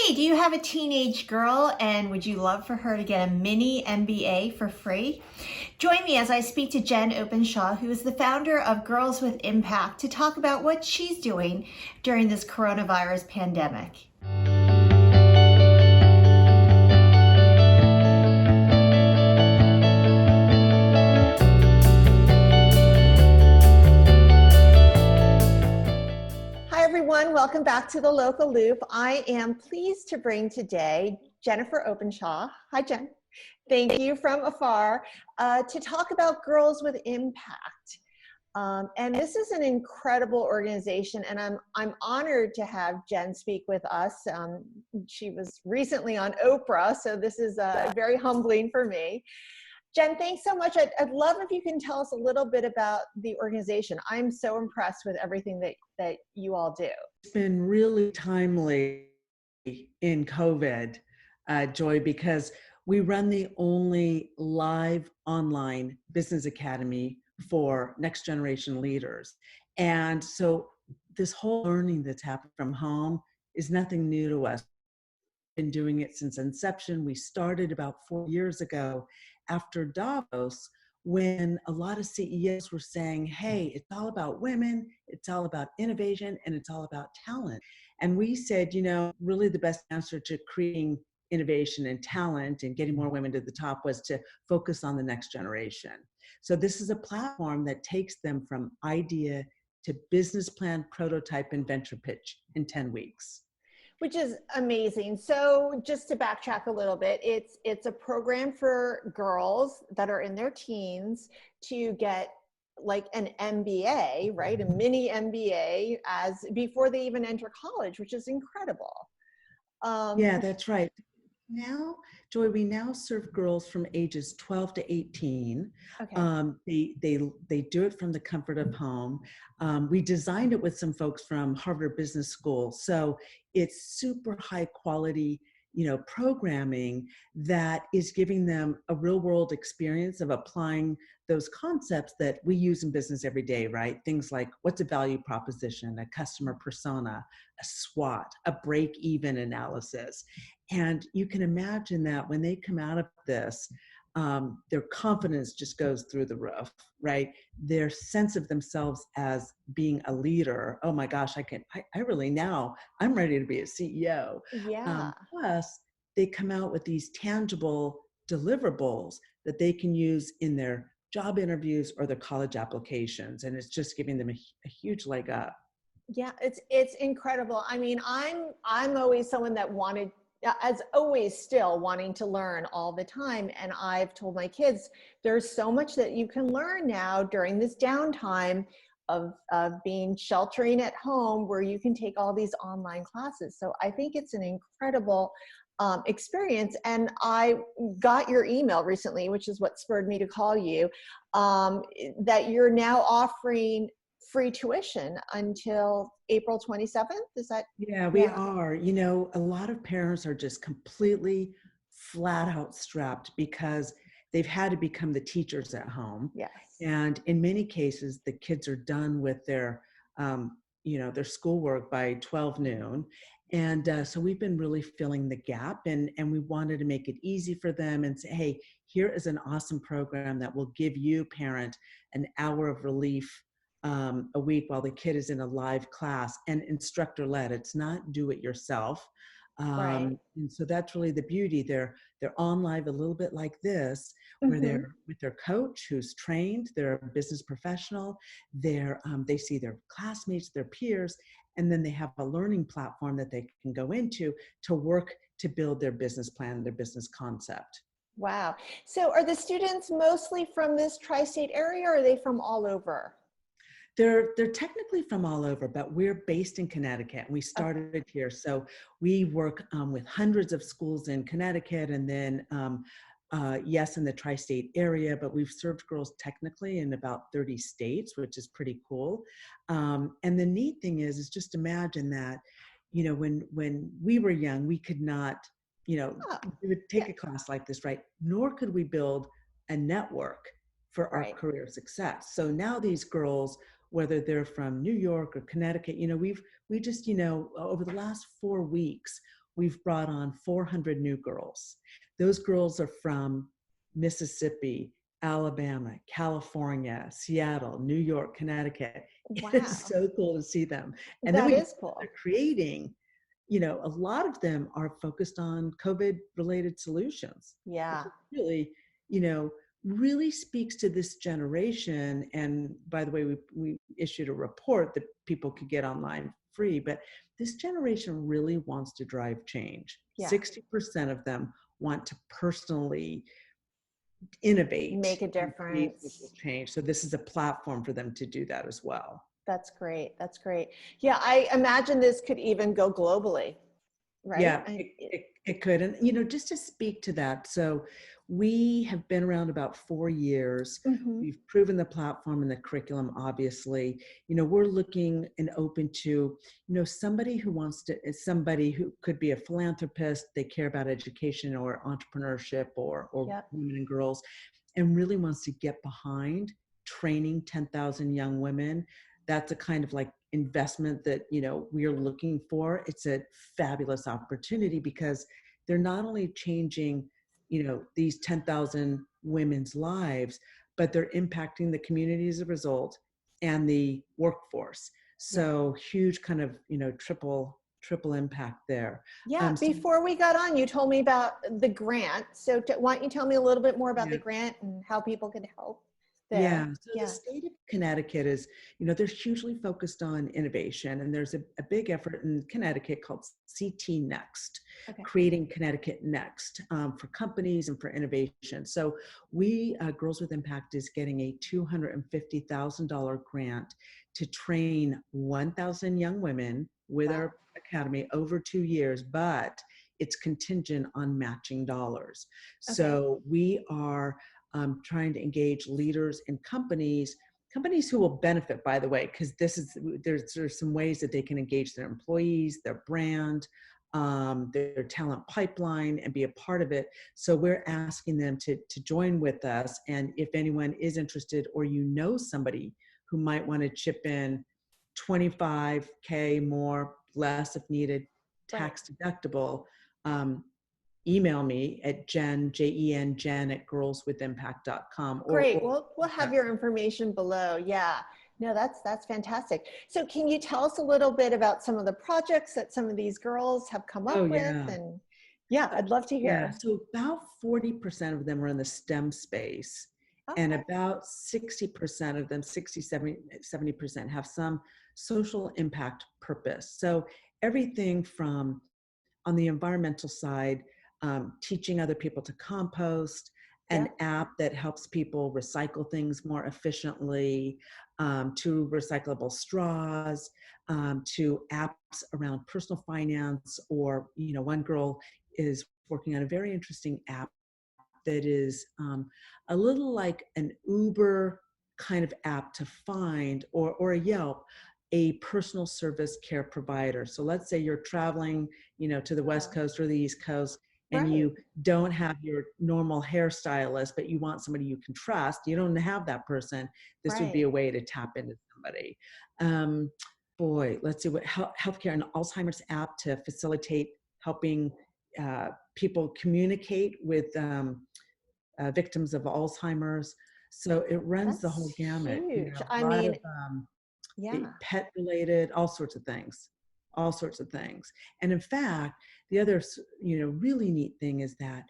Hey, do you have a teenage girl and would you love for her to get a mini MBA for free? Join me as I speak to Jen Openshaw, who is the founder of Girls with Impact, to talk about what she's doing during this coronavirus pandemic. Hi, everyone. Welcome back to the Local Loop. I am pleased to bring today Jennifer Openshaw. Hi, Jen. Thank you from afar to talk about Girls with Impact. And this is an incredible organization, and I'm honored to have Jen speak with us. She was recently on Oprah, so this is very humbling for me. Jen, thanks so much. I'd love if you can tell us a little bit about the organization. I'm so impressed with everything that you all do. It's been really timely in COVID, Joy, because we run the only live online business academy for next generation leaders. And so this whole learning that's happened from home is nothing new to us. Been doing it since inception. We started about 4 years ago after Davos, when a lot of CEOs were saying, hey, it's all about women, it's all about innovation, and it's all about talent. And we said, really the best answer to creating innovation and talent and getting more women to the top was to focus on the next generation. So this is a platform that takes them from idea to business plan, prototype, and venture pitch in 10 weeks. Which is amazing. So just to backtrack a little bit, it's a program for girls that are in their teens to get like an MBA, right? A mini MBA before they even enter college, which is incredible. Yeah, that's right. Now, Joy, we now serve girls from ages 12 to 18. Okay. They do it from the comfort of home. We designed it with some folks from Harvard Business School, so it's super high quality, programming that is giving them a real world experience of applying those concepts that we use in business every day, right? Things like what's a value proposition, a customer persona, a SWOT, a break-even analysis. And you can imagine that when they come out of this, their confidence just goes through the roof, right? Their sense of themselves as being a leader. Oh my gosh, I really now, I'm ready to be a CEO. Yeah. Plus, they come out with these tangible deliverables that they can use in their job interviews or their college applications. And it's just giving them a huge leg up. Yeah, it's incredible. I mean, I'm always someone that wanted, as always, still wanting to learn all the time. And I've told my kids, there's so much that you can learn now during this downtime of being sheltering at home, where you can take all these online classes. So I think it's an incredible experience. And I got your email recently, which is what spurred me to call you, that you're now offering free tuition until April 27th. Is that? Yeah, we are. A lot of parents are just completely flat out strapped because they've had to become the teachers at home. Yes. And in many cases, the kids are done with their schoolwork by 12 noon. And so we've been really filling the gap, and we wanted to make it easy for them and say, hey, here is an awesome program that will give you, parent, an hour of relief a week while the kid is in a live class and instructor led. It's not do it yourself. Right. And so that's really the beauty. They're on live a little bit like this, where Mm-hmm. they're with their coach who's trained, they're a business professional, they see their classmates, their peers, and then they have a learning platform that they can go into to work to build their business plan, their business concept. Wow. So are the students mostly from this tri-state area, or are they from all over? They're technically from all over, but we're based in Connecticut. We Okay. started here, so we work with hundreds of schools in Connecticut, and then yes, in the tri-state area. But we've served girls technically in about 30 states, which is pretty cool. And the neat thing is just imagine that, when we were young, we could not, Oh, we would yeah. take a class like this, right? Nor could we build a network for our Right. career success. So now these girls, whether they're from New York or Connecticut, we just, over the last 4 weeks, we've brought on 400 new girls. Those girls are from Mississippi, Alabama, California, Seattle, New York, Connecticut. It's Wow. so cool to see them. And then That we is are cool. creating, a lot of them are focused on COVID related solutions, which Yeah. is really, you know, really speaks to this generation. And by the way, we issued a report that people could get online free, but this generation really wants to drive change. Yeah. 60% of them want to personally innovate Make a and create social difference. change. So this is a platform for them to do that as well. That's great. That's great. Yeah, I imagine this could even go globally, right? Yeah, it could. And, just to speak to that. So we have been around about 4 years. Mhm. We've proven the platform and the curriculum, obviously. We're looking and open to, somebody who could be a philanthropist, they care about education or entrepreneurship or Yep. women and girls, and really wants to get behind training 10,000 young women. That's a kind of like investment that we're looking for. It's a fabulous opportunity because they're not only changing these 10,000 women's lives, but they're impacting the community as a result and the workforce. Yeah. So huge kind of triple impact there. Yeah. So Before we got on, you told me about the grant. So why don't you tell me a little bit more about the yeah. grant and how people can help Yeah, there? so the Yeah. state of Connecticut is, they're hugely focused on innovation, and there's a big effort in Connecticut called CT Next, Okay. creating Connecticut Next for companies and for innovation. So we, Girls with Impact, is getting a $250,000 grant to train 1,000 young women with Wow. our academy over 2 years, but it's contingent on matching dollars. Okay. So we are trying to engage leaders and companies who will benefit, by the way, because there's some ways that they can engage their employees, their brand, their talent pipeline, and be a part of it. So we're asking them to join with us. And if anyone is interested, or somebody who might want to chip in $25K more, less if needed, Right. tax deductible, email me at Jen at girlswithimpact.com Great. or We'll have your information below. Yeah. No, that's fantastic. So can you tell us a little bit about some of the projects that some of these girls have come oh up with? yeah. And yeah, I'd love to Yeah, hear. so about 40% of them are in the STEM space, and Okay. about 60% of them, 70% have some social impact purpose. So everything from, on the environmental side, teaching other people to compost, an Yeah. app that helps people recycle things more efficiently, to recyclable straws, to apps around personal finance, or, one girl is working on a very interesting app that is a little like an Uber kind of app to find, or a Yelp, a personal service care provider. So let's say you're traveling, to the West Wow. Coast or the East Coast, and Right. you don't have your normal hairstylist, but you want somebody you can trust. You don't have that person. This would be Right. a way to tap into somebody. Um, let's see what healthcare and Alzheimer's app to facilitate helping people communicate with victims of Alzheimer's. So it runs the That's whole gamut, huge. a I lot mean, of yeah. pet related, all sorts of things, all sorts of things. And in fact, the other, really neat thing is that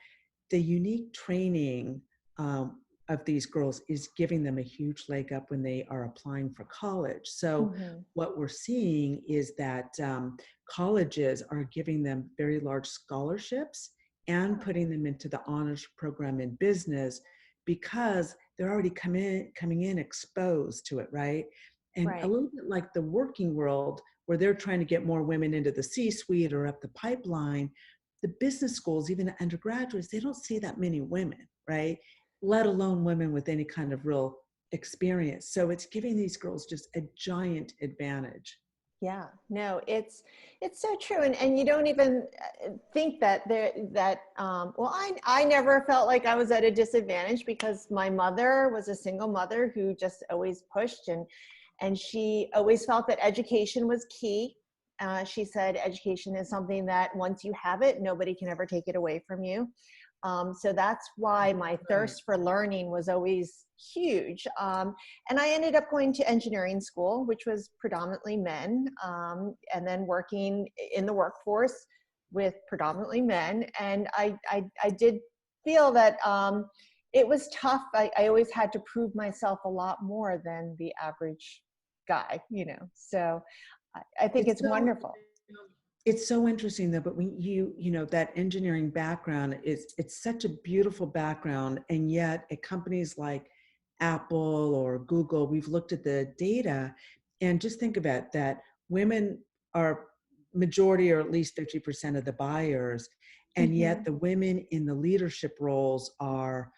the unique training of these girls is giving them a huge leg up when they are applying for college. So Hmm. what we're seeing is that colleges are giving them very large scholarships and Oh, putting them into the honors program in business, because they're already coming in exposed to it, right? And a right. little bit like the working world, where they're trying to get more women into the C-suite or up the pipeline, the business schools, even the undergraduates, they don't see that many women, right? Let alone women with any kind of real experience. So it's giving these girls just a giant advantage. Yeah, no, it's so true, and you don't even think that well, I never felt like I was at a disadvantage because my mother was a single mother who just always pushed, and she always felt that education was key. She said education is something that once you have it, nobody can ever take it away from you. So that's why my Right. thirst for learning was always huge. And I ended up going to engineering school, which was predominantly men, and then working in the workforce with predominantly men. And I did feel that it was tough. I always had to prove myself a lot more than the average guy, you know. So I think It's it's so wonderful. it's so interesting though, but when you know, that engineering background is, it's such a beautiful background, and yet at companies like Apple or Google, we've looked at the data and just think about that women are majority, or at least 50% of the buyers, and yet Hmm. the women in the leadership roles are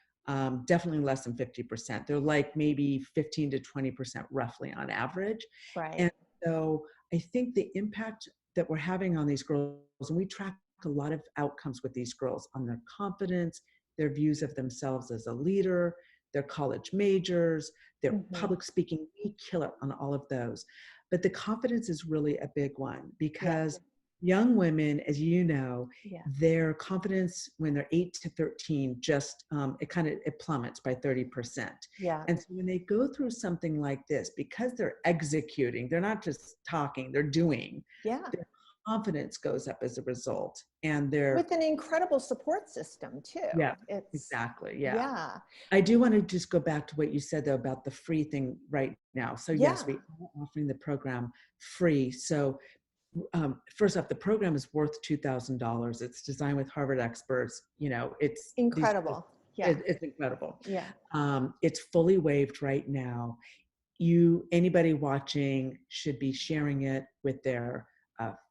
definitely less than 50%. They're like maybe 15 to 20% roughly on average. Right. And so I think the impact that we're having on these girls, and we track a lot of outcomes with these girls on their confidence, their views of themselves as a leader, their college majors, their Hmm. public speaking. We kill it on all of those. But the confidence is really a big one, Yeah. because young women, as you know, Yeah. their confidence when they're 8 to 13 just it plummets by 30%. Yeah. And so when they go through something like this, because they're executing, they're not just talking, they're doing, Yeah. their confidence goes up as a result. And they're, With an incredible support system yeah, too. It's, exactly. Yeah. yeah. I do want to just go back to what you said though about the free thing right now. So yes, we Yeah. are offering the program free. So first off, the program is worth $2,000. It's designed with Harvard experts. You know, it's these, Incredible. Yeah. it's incredible. Yeah. It's fully waived right now. Anybody watching should be sharing it with their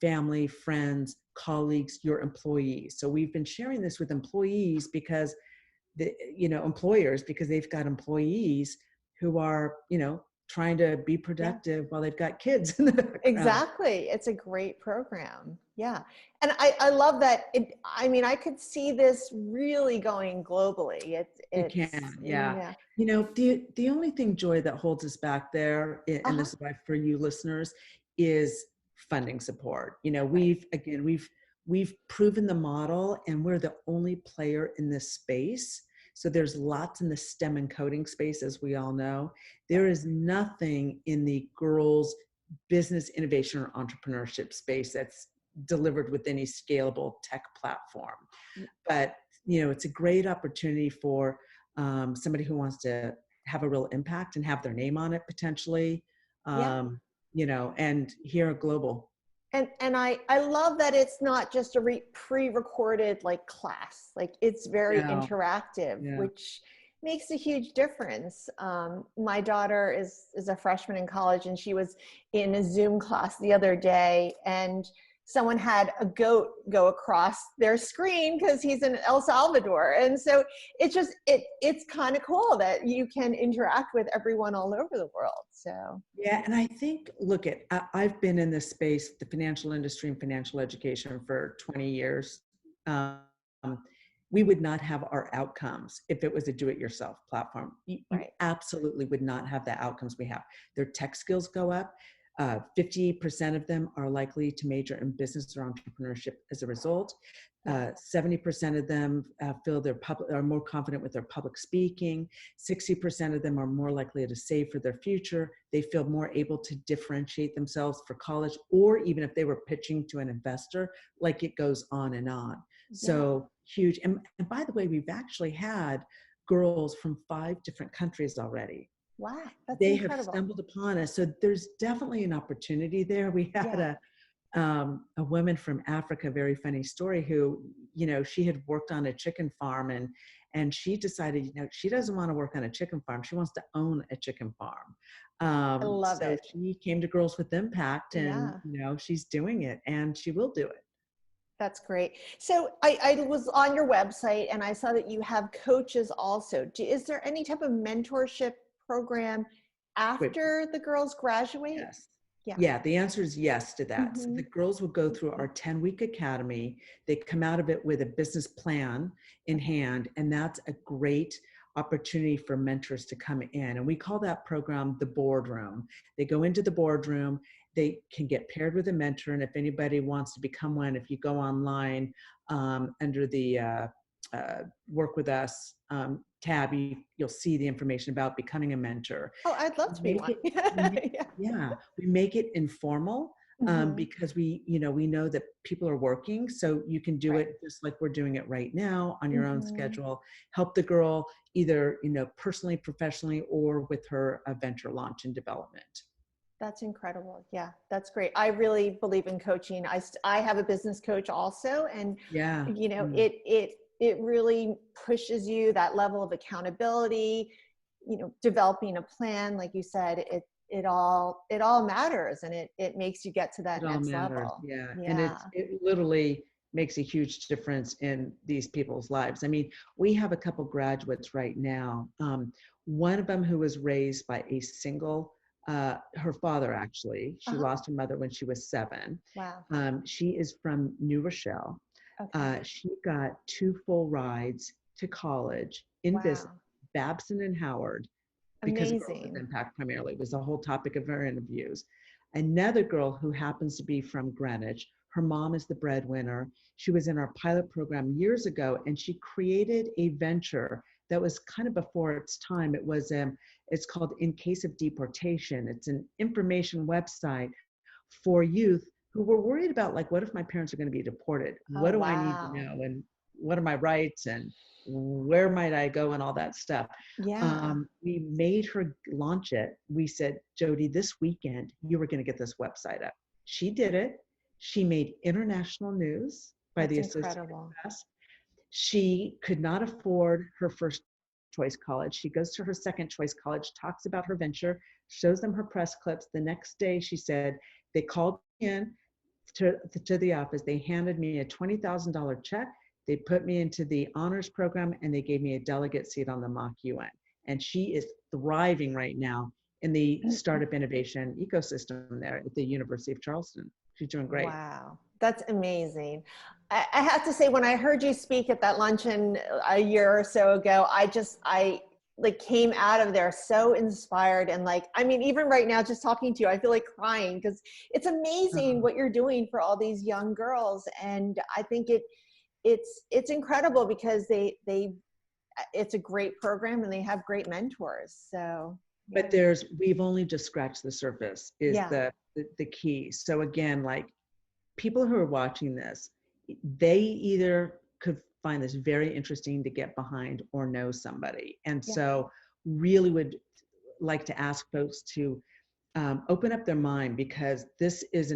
family, friends, colleagues, your employees. So we've been sharing this with employees because employers, because they've got employees who are, trying to be Yeah. productive while they've got kids in the background. Exactly. It's a great program. Yeah. And I love that. I mean, I could see this really going globally. You can, yeah. Yeah. The only thing, Joy, that holds us back there, and Uh-huh. this is why for you listeners, is funding support. Right. We've proven the model, and we're the only player in this space. So there's lots in the STEM and coding space, as we all know. There Right. is nothing in the girls' business innovation or entrepreneurship space that's delivered with any scalable tech platform. But it's a great opportunity for somebody who wants to have a real impact and have their name on it potentially, Yeah. and here at Global. And I love that it's not just a pre-recorded like class. Like it's very No, interactive, yeah. which makes a huge difference. My daughter is a freshman in college, and she was in a Zoom class the other day, and someone had a goat go across their screen because he's in El Salvador. And so it's kind of cool that you can interact with everyone all over the world. So Yeah, and I think, I've been in this space, the financial industry and financial education, for 20 years. Um, we would not have our outcomes if it was a do-it-yourself platform. You right. absolutely would not have the outcomes we have. Their tech skills go up. 50% of them are likely to major in business or entrepreneurship as a result. Yeah. 70% of them feel are more confident with their public speaking. 60% of them are more likely to save for their future. They feel more able to differentiate themselves for college, or even if they were pitching to an investor. Like, it goes on and on. Yeah. So huge. And by the way, we've actually had girls from 5 different countries already. Wow. That's They have incredible. stumbled upon us. So there's definitely an opportunity there. We had Yeah. a woman from Africa, very funny story, who, she had worked on a chicken farm, and she decided, she doesn't want to work on a chicken farm. She wants to own a chicken farm. I love So it. she came to Girls with Impact, and, Yeah. she's doing it, and she will do it. That's great. So I was on your website and I saw that you have coaches also. Is there any type of mentorship program Wait, after the girls graduate? yes. Yeah. Yeah, the answer is yes to that. So Hmm. the girls will go through our 10-week academy. They come out of it with a business plan in Okay. hand, and that's a great opportunity for mentors to come in. And we call that program the boardroom. They go into the boardroom. they can get paired with a mentor. And if anybody wants to become one, if you go online under the work with us tab, you'll see the information about becoming a mentor. Oh, I'd love to be Make one. it, Yeah. yeah, we make it informal Mhm. because we know that people are working, so you can do Right. it just like we're doing it right now on your own Mhm. schedule. Help the girl either personally, professionally, or with her venture launch and development. That's incredible. Yeah, that's great. I really believe in coaching. I have a business coach also, and Yeah. Mm. it really pushes you that level of accountability. Developing a plan, like you said, it all matters, and it makes you get to It that all next matters, level. yeah. And Yeah. it literally makes a huge difference in these people's lives. I mean, we have a couple graduates right now. One of them who was raised by a single, her father actually, she Uh-huh. lost her mother when she was 7. Wow. She is from New Rochelle. Okay. She got 2 full rides to college in business, Wow. Babson and Howard, because girls with Amazing. impact primarily was the whole topic of our interviews. Another girl who happens to be from Greenwich, her mom is the breadwinner. She was in our pilot program years ago, and she created a venture that was kind of before its time. It's called In Case of Deportation. It's an information website for youth who were worried about, like, what if my parents are going to be deported? Oh, What do I need to wow. know? And what are my rights? And where might I go? And all that stuff. Yeah. We made her launch it. We said, Jody, this weekend, you were going to get this website up. She did it. She made international news by That's the Associated incredible. Press. She could not afford her first choice college. She goes to her second choice college, talks about her venture, shows them her press clips. The next day, she said, they called me in to the office. They handed me a $20,000 check. They put me into the honors program, and they gave me a delegate seat on the mock UN. And she is thriving right now in the startup innovation ecosystem there at the University of Charleston. She's doing great. Wow, that's amazing. I have to say, when I heard you speak at that luncheon a year or so ago, I like came out of there so inspired, and like, I mean, even right now, just talking to you, I feel like crying, because it's amazing Oh, what you're doing for all these young girls. And I think it's incredible because it's a great program, and they have great mentors. So but yeah. we've only just scratched the surface is Yeah. the key. So again, like, people who are watching this, they either could find this very interesting to get behind or know somebody. And Yeah. so really would like to ask folks to open up their mind, because it is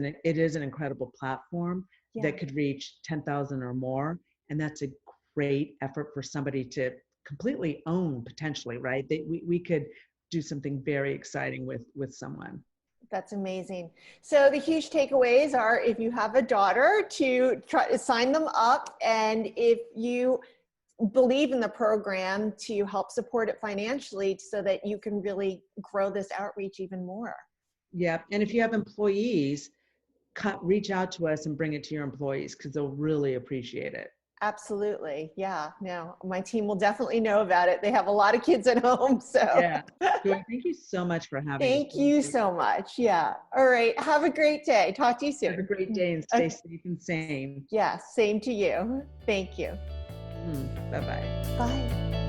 an incredible platform Yeah. that could reach 10,000 or more. And that's a great effort for somebody to completely own potentially, right? We could do something very exciting with someone. That's amazing. So the huge takeaways are, if you have a daughter, to try to sign them up, and if you believe in the program, to help support it financially so that you can really grow this outreach even more. Yeah. And if you have employees, reach out to us and bring it to your employees, because they'll really appreciate it. Absolutely. Yeah. No, my team will definitely know about it. They have a lot of kids at home. So Yeah. Joy, thank you so much for having us. thank you so much. Yeah. All right. Have a great day. Talk to you Have a soon. great day and stay Okay. safe and sane. Yeah. Same to you. Thank you. Bye bye. Bye.